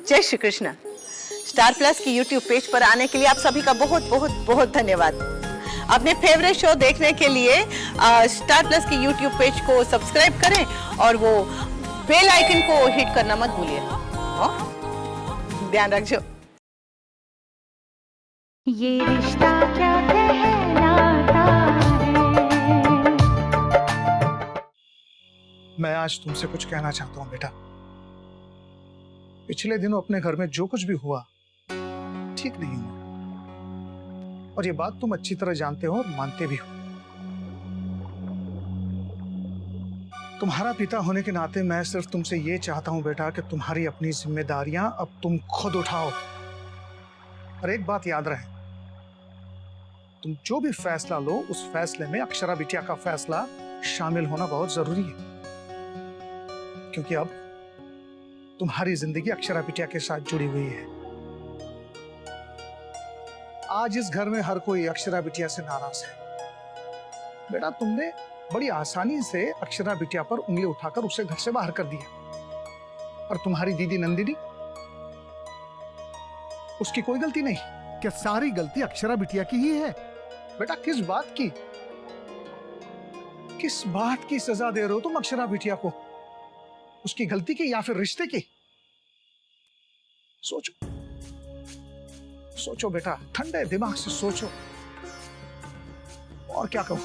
जय Shri Krishna. Star plus की YouTube page पर आने के लिए आप सभी का बहुत बहुत बहुत धन्यवाद। अपने फेवरेट शो देखने के लिए स्टार प्लस की यूट्यूब पेज को सब्सक्राइब करें और वो बेल आइकन को हिट करना मत भूलिए। ध्यान रखिए। ये रिश्ता क्या कहलाता है। मैं आज तुमसे कुछ कहना चाहता हूं बेटा। पिछले दिनों अपने घर में जो कुछ भी हुआ ठीक नहीं हुआ, और ये बात तुम अच्छी तरह जानते हो और मानते भी हो। तुम्हारा पिता होने के नाते मैं सिर्फ तुमसे ये चाहता हूं बेटा कि तुम्हारी अपनी जिम्मेदारियां अब तुम खुद उठाओ। और एक बात याद रहे, तुम जो भी फैसला लो उस फैसले में अक्षरा बिटिया का फैसला शामिल होना बहुत जरूरी है, क्योंकि अब तुम्हारी जिंदगी अक्षरा बिटिया के साथ जुड़ी हुई है। आज इस घर में हर कोई अक्षरा बिटिया से नाराज है। बेटा तुमने बड़ी आसानी से अक्षरा बिटिया पर उंगली उठाकर उसे घर से बाहर कर दिया, और तुम्हारी दीदी नंदिनी, उसकी कोई गलती नहीं। क्या सारी गलती अक्षरा बिटिया की ही है? बेटा किस बात की सजा दे रहे हो तुम अक्षरा बिटिया को? उसकी गलती की या फिर रिश्ते की? सोचो सोचो बेटा, ठंडे दिमाग से सोचो। और क्या कहूं?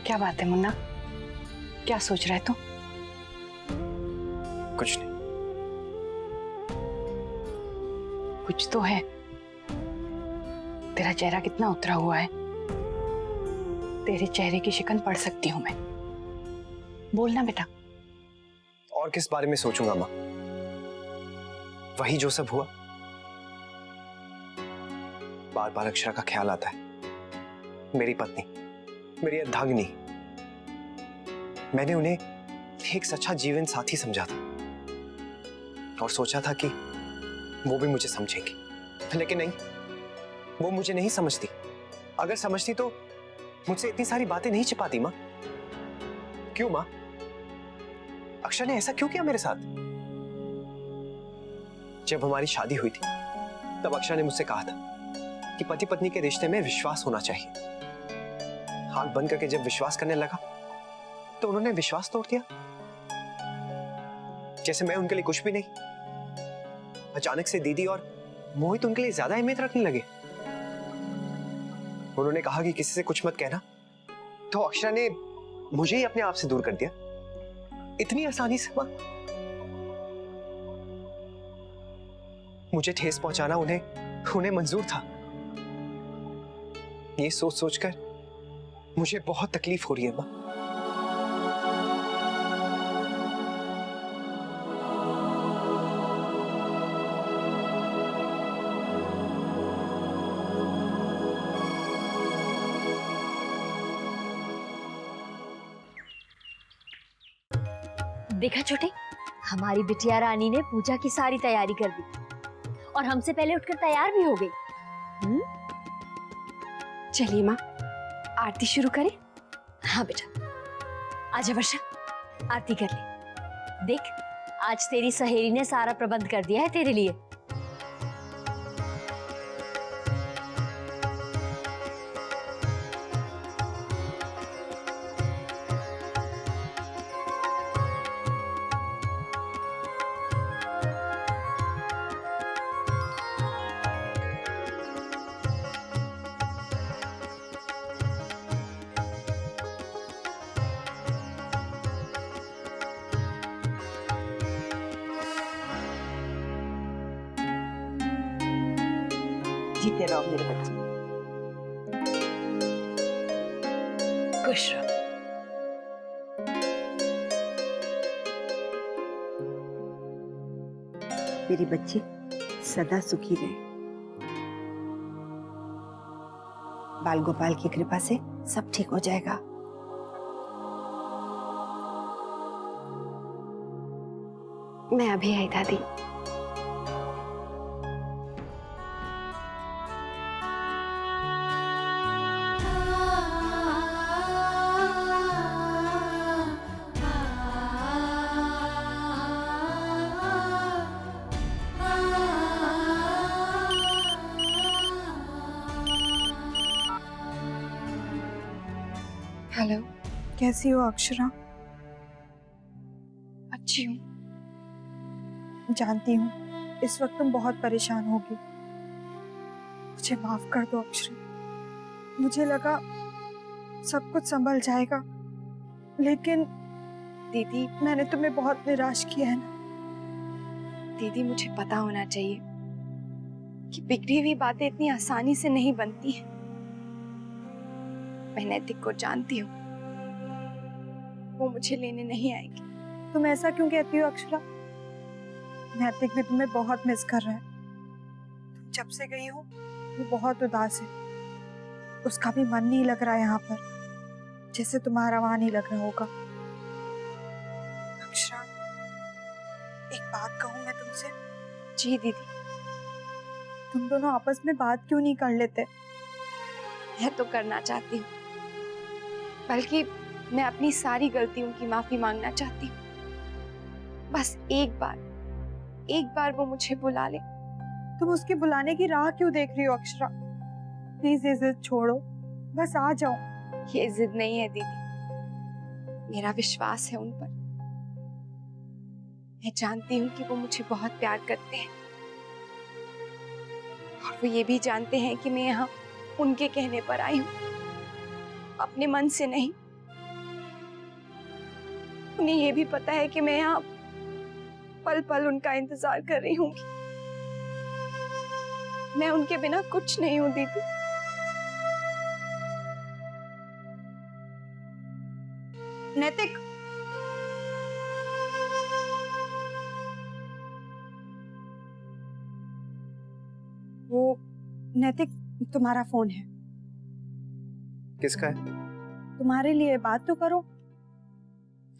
क्या बात है मुन्ना, क्या सोच रहे तू? कुछ नहीं। कुछ तो है। तेरा चेहरा कितना उतरा हुआ है। तेरे चेहरे की शिकन पढ़ सकती हूं मैं। बोलना बेटा। और किस बारे में सोचूंगा माँ? वही जो सब हुआ। बार बार अक्षरा का ख्याल आता है। मेरी पत्नी, मेरी अर्धांगिनी। मैंने उन्हें एक सच्चा जीवन साथी समझा था और सोचा था कि वो भी मुझे समझेंगी, लेकिन नहीं, वो मुझे नहीं समझती। अगर समझती तो मुझसे इतनी सारी बातें नहीं छिपाती माँ। क्यों माँ? अक्षरा ने ऐसा क्यों किया मेरे साथ? जब हमारी शादी हुई थी तब अक्षरा ने मुझसे कहा था कि पति पत्नी के रिश्ते में विश्वास होना चाहिए। आंख बंद करके जब विश्वास करने लगा तो उन्होंने विश्वास तोड़ दिया, जैसे मैं उनके लिए कुछ भी नहीं। अचानक से दीदी और मोहित उनके लिए ज्यादा अहमियत रखने लगे। उन्होंने कहा कि किसी से कुछ मत कहना, तो अक्षरा ने मुझे ही अपने आप से दूर कर दिया, इतनी आसानी से मां। मुझे ठेस पहुंचाना उन्हें मंजूर था। ये सोच सोचकर मुझे बहुत तकलीफ हो रही है मां। देखा छोटे, हमारी बिटिया रानी ने पूजा की सारी तैयारी कर दी और हमसे पहले उठकर तैयार भी हो गई। चलिए माँ, आरती शुरू करें। हाँ बेटा, आजा वर्षा, आरती कर ले। देख, आज तेरी सहेली ने सारा प्रबंध कर दिया है तेरे लिए। जीते रहो मेरे बच्चे, खुश रहो। मेरी बच्ची सदा सुखी रहे। बाल गोपाल की कृपा से सब ठीक हो जाएगा। मैं अभी आई दादी। हेलो, कैसी हो अक्षरा? अच्छी हूँ। जानती हूँ इस वक्त तुम बहुत परेशान होगी। मुझे माफ कर दो अक्षरा। मुझे लगा सब कुछ संभल जाएगा, लेकिन दीदी मैंने तुम्हें बहुत निराश किया है ना। दीदी मुझे पता होना चाहिए कि बिगड़ी हुई बातें इतनी आसानी से नहीं बनती हैं। मैं नैतिक को जानती हूँ, वो मुझे लेने नहीं आएगी। तुम ऐसा क्यों कहती हो अक्षरा? नैतिक भी तुम्हें बहुत मिस कर रहा है। तुम जब से गई हो वो बहुत उदास है। उसका भी मन नहीं लग रहा है यहाँ पर, जैसे तुम्हारा वहां नहीं लग रहा होगा। अक्षरा, एक बात कहूँ मैं तुमसे? जी दीदी। तुम दोनों आपस में बात क्यों नहीं कर लेते? मैं तो करना चाहती हूँ, बल्कि मैं अपनी सारी गलतियों की माफी मांगना चाहती हूँ। बस एक बार वो मुझे बुला ले। तुम उसके बुलाने की राह क्यों देख रही हो अक्षरा? प्लीज ये जिद छोड़ो, बस आ जाओ। ये जिद नहीं है दीदी, मेरा विश्वास है उन पर। मैं जानती हूँ कि वो मुझे बहुत प्यार करते हैं, और वो ये भी जानते हैं कि मैं यहाँ उनके कहने पर आई हूँ, अपने मन से नहीं। उन्हें ये भी पता है कि मैं यहाँ पल पल उनका इंतजार कर रही हूँ। मैं उनके बिना कुछ नहीं हूँ दीदी। नैतिक, वो नैतिक तुम्हारा फोन है। किसका है? तुम्हारे लिए। बात तो करो।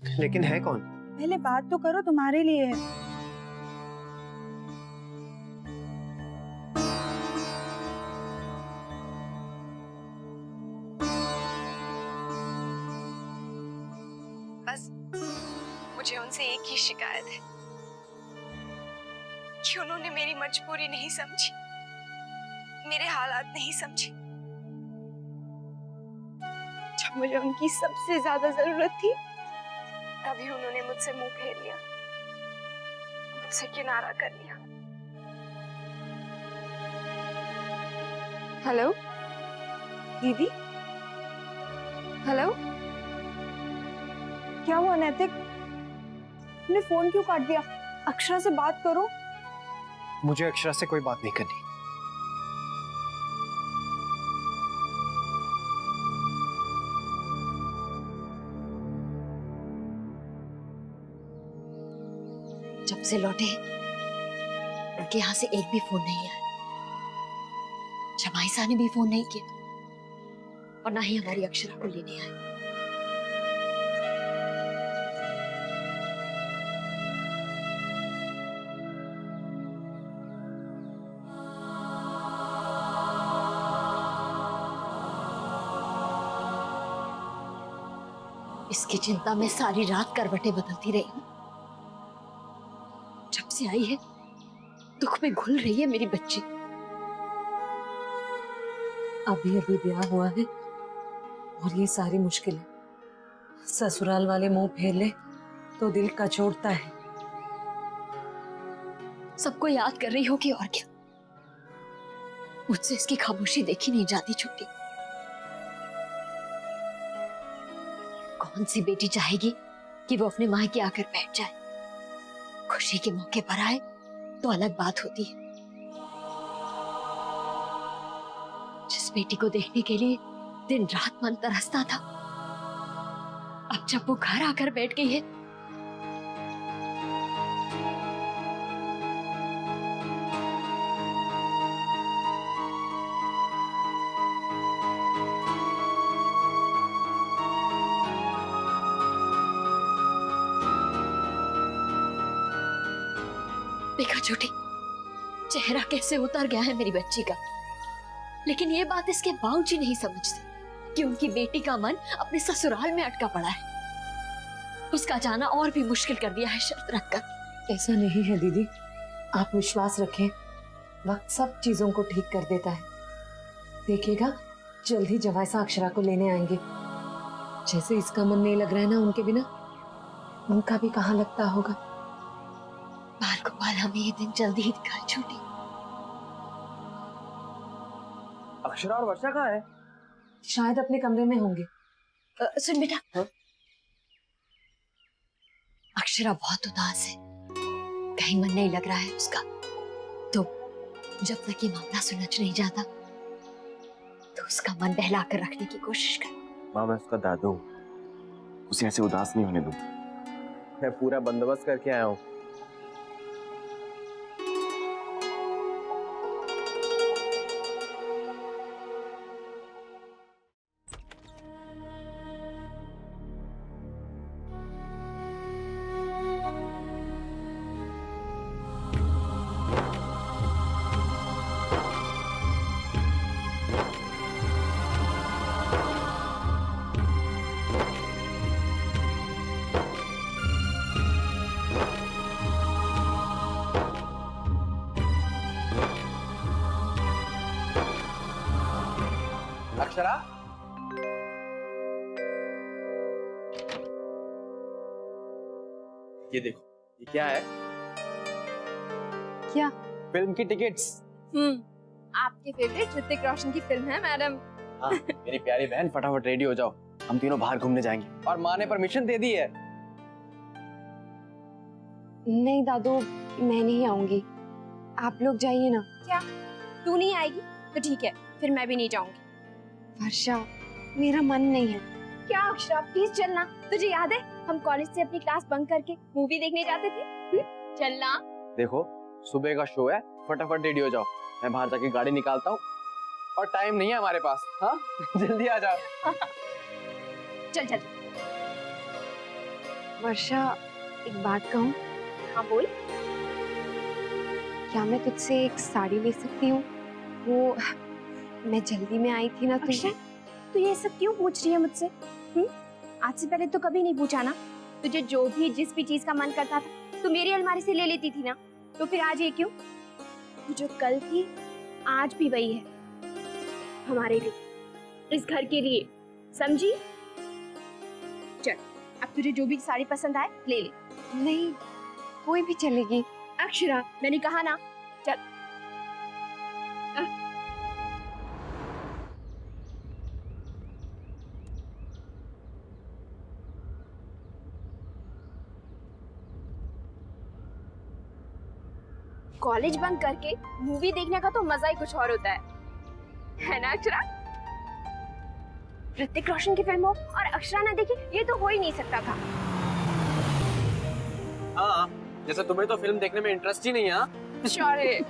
लेकिन है कौन? पहले बात तो करो, तुम्हारे लिए है। बस मुझे उनसे एक ही शिकायत है कि उन्होंने मेरी मजबूरी नहीं समझी, मेरे हालात नहीं समझे। जब मुझे उनकी सबसे ज्यादा जरूरत थी, तभी उन्होंने मुझसे मुंह फेर लिया, मुझसे किनारा कर लिया। हेलो दीदी। हेलो, क्या हुआ नैतिक? तुमने फोन क्यों काट दिया? अक्षरा से बात करो। मुझे अक्षरा से कोई बात नहीं करनी। जब से लौटे उनके यहाँ से एक भी फोन नहीं आया। जमाईसा ने भी फोन नहीं किया, और ना ही हमारी अक्षरा को लेने आए। इसकी चिंता में सारी रात करवटें बदलती रही हूं। जब से आई है दुख में घुल रही है मेरी बच्ची। अभी अभी ब्याह हुआ है और ये सारी मुश्किलें, ससुराल वाले मुंह फेर ले तो दिल कचोटता है। सबको याद कर रही होगी और क्या। मुझसे इसकी खामोशी देखी नहीं जाती छुट्टी। कौन सी बेटी चाहेगी कि वो अपने मायके आकर बैठ जाए? खुशी के मौके पर आए तो अलग बात होती है। जिस बेटी को देखने के लिए दिन रात मन तरसता था, अब जब वो घर आकर बैठ गई है देखा छोटी, चेहरा कैसे उतर गया है मेरी बच्ची का। लेकिन ये बात इसके बाबूजी नहीं समझते कि उनकी बेटी का मन अपने ससुराल में अटका पड़ा है। उसका जाना और भी मुश्किल कर दिया है शर्त रखकर। ऐसा नहीं है दीदी, आप विश्वास रखें, वक्त सब चीजों को ठीक कर देता है। देखिएगा जल्द ही जवाइसा अक्षरा को लेने आएंगे। जैसे इसका मन नहीं लग रहा है ना उनके बिना, उनका भी कहाँ लगता होगा। बाल गोपाल हमें ये दिन जल्दी ही दिखाए छोटी। अक्षरा और वर्षा कहाँ है? शायद अपने कमरे में होंगे। सुन बेटा, हाँ? अक्षरा बहुत उदास है, कहीं मन नहीं लग रहा है उसका। तो जब तक ये मामला सुलझ नहीं जाता तो उसका मन बहला कर रखने की कोशिश कर। माँ, मैं उसका दादू हूँ, उसे ऐसे उदास नहीं होने दूँ। मैं पूरा बंदोबस्त करके आया हूँ। अक्षरा, ये देखो, ये क्या है? क्या? फिल्म की टिकट्स। आपके फेवरेट ऋतिक रोशन की फिल्म है मैडम। हाँ, मेरी प्यारी बहन फटाफट रेडी हो जाओ, हम तीनों बाहर घूमने जाएंगे। और माँ ने परमिशन दे दी है। नहीं दादू, मैं नहीं आऊंगी, आप लोग जाइए ना। क्या तू नहीं आएगी? तो ठीक है, फिर मैं भी नहीं जाऊंगी। वर्षा, मेरा मन नहीं है। क्या अक्षरा, प्लीज चलना। तुझे याद है हम कॉलेज से अपनी क्लास बंक करके मूवी देखने जाते थे? चलना। देखो, सुबह का शो है, फटाफट रेडी हो जाओ, मैं बाहर जाके गाड़ी निकालता हूँ और टाइम नहीं है हमारे पास। हाँ जल्दी आ जाओ। चल चल। वर्षा, एक बात कहूँ? हाँ बोल। क्या मैं तुझसे एक साड़ी ले सकती हूँ? वो मैं जल्दी में आई थी ना। अक्षय, तू ये सब क्यों पूछ रही है मुझसे? आज से पहले तो कभी नहीं पूछा ना। तुझे जो भी जिस भी चीज का मन करता था तू मेरी अलमारी से ले लेती थी ना, तो फिर आज ये क्यों? तू जो कल थी आज भी वही है हमारे लिए, इस घर के लिए, समझी? चल, अब तुझे जो भी साड़ी पसंद आए ले ले। नहीं, कोई भी चलेगी। अक्षरा, मैंने कहा ना, चल। कॉलेज बंक करके मूवी देखने का तो मजा ही कुछ और होता है ना अक्षरा? ऋतिक रोशन की फिल्म हो और अक्षरा ना देखे, ये तो हो ही नहीं सकता था। हाँ, जैसे तुम्हें तो फिल्म देखने में इंटरेस्ट ही नहीं है। हाँ? शौर्य,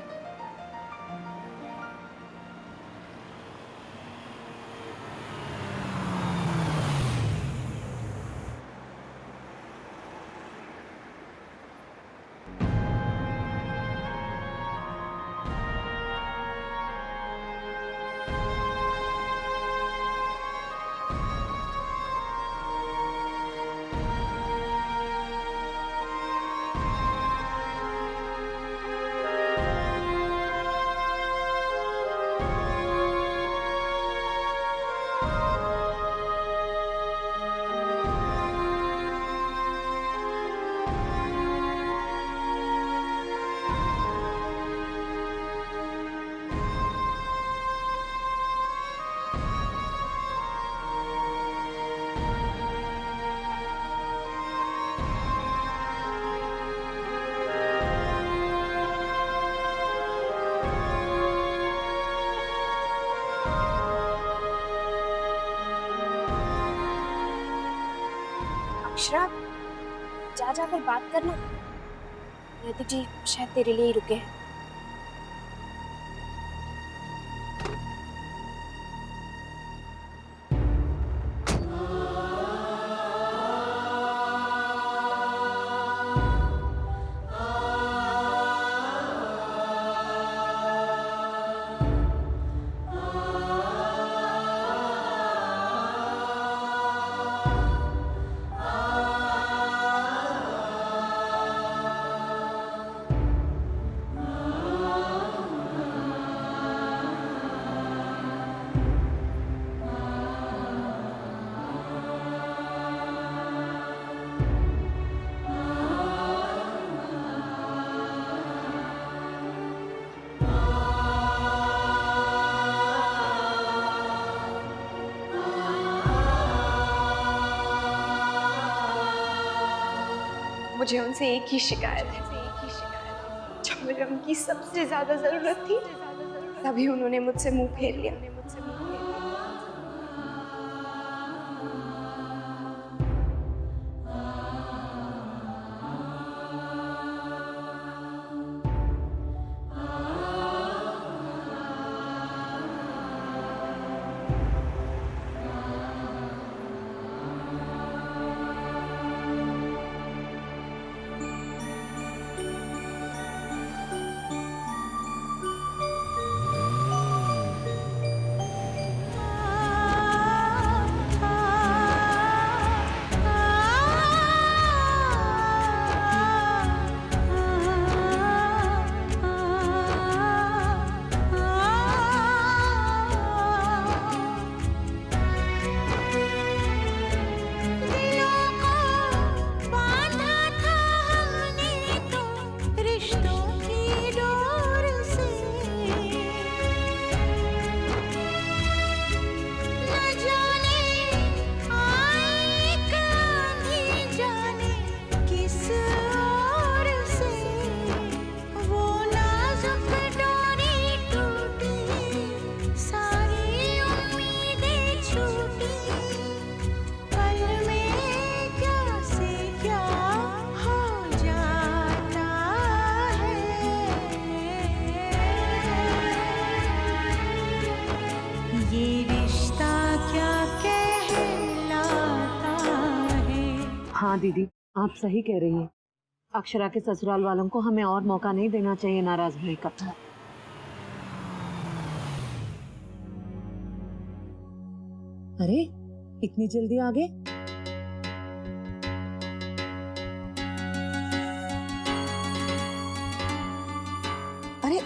अक्षरा, जा जाकर बात करना। ऋतिक जी शायद तेरे लिए ही रुके हैं। मुझे उनसे एक ही शिकायत है, जब मुझे उनकी सबसे ज्यादा जरूरत थी तभी उन्होंने मुझसे मुंह फेर लिया। हाँ दीदी, आप सही कह रही हैं। अक्षरा के ससुराल वालों को हमें और मौका नहीं देना चाहिए नाराज होने का। अरे इतनी जल्दी आ गए? अरे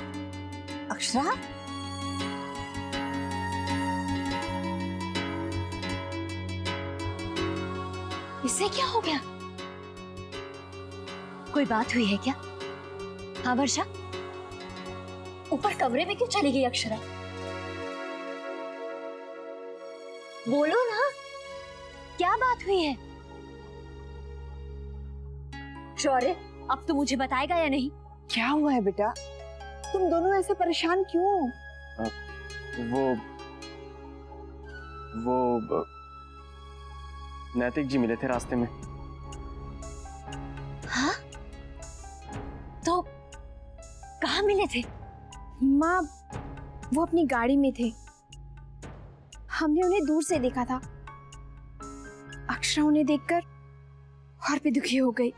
अक्षरा, इससे क्या हो गया? कोई बात हुई है क्या? हाँ वर्षा, ऊपर कमरे में क्यों चली गई अक्षरा? बोलो ना, क्या बात हुई है? शौर्य, अब तो मुझे बताएगा या नहीं? क्या हुआ है बेटा? तुम दोनों ऐसे परेशान क्यों हो? वो नैतिक जी मिले थे रास्ते में। हाँ? तो कहाँ मिले थे? माँ, वो अपनी गाड़ी में थे। हमने उन्हें दूर से देखा था। अक्षरा उन्हें देखकर और भी दुखी हो गई।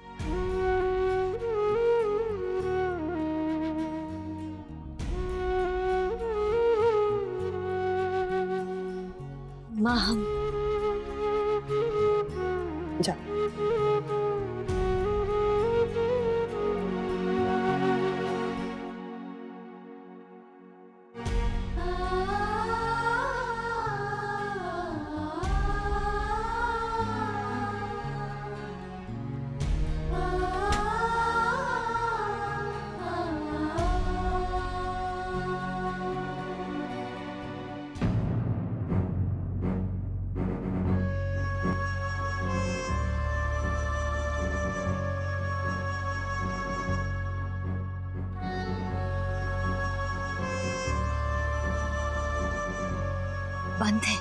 माँ, हम जा। बंद है।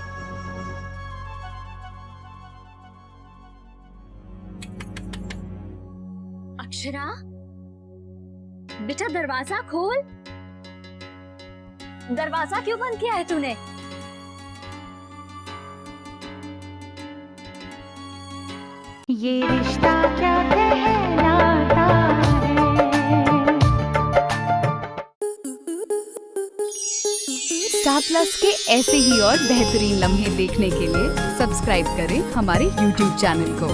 अक्षरा, बेटा दरवाजा खोल। दरवाजा क्यों बंद किया है तूने? ये रिश्ता क्या कहलाता है। स्टार प्लस के ऐसे ही और बेहतरीन लम्हे देखने के लिए सब्सक्राइब करें हमारे YouTube चैनल को।